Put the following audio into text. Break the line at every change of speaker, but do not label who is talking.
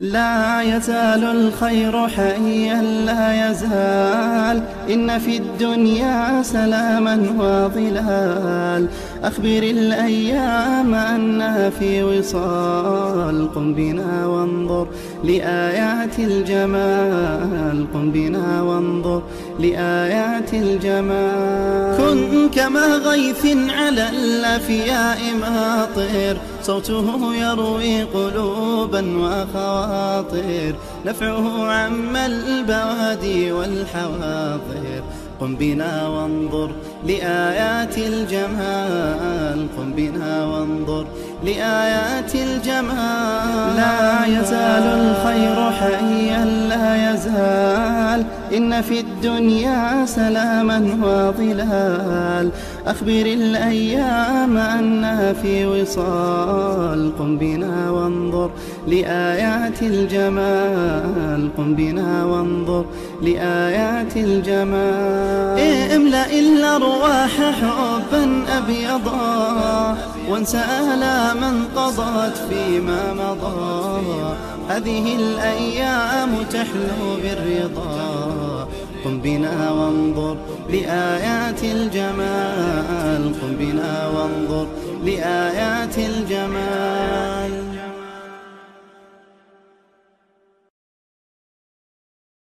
لا يزال الخير حيا لا يزال، إن في الدنيا سلاما وظلال. أخبر الأيام أنها في وصال، قم بنا وانظر لآيات الجمال، قم بنا وانظر لآيات الجمال. كن كما غيث على الأفياء ماطر، صوته يروي قلوبا وخواطر، نفعه عم البوادي والحواضر. قم بنا وانظر لآيات الجمال، قم بنا وانظر لآيات الجمال. لا يزال الخير حيا لا يزال، إن في الدنيا سلاما وظلال. أخبر الأيام أنها في وصال، قم بنا وانظر لآيات الجمال، قم بنا وانظر لآيات الجمال. املأ الأرواح حبا أبيضا، وانسى آلاما قضت فيما مضى. هذه الأيام تحلو بالرضا، قم بنا وانظر لآيات الجمال، قم بنا وانظر لآيات الجمال.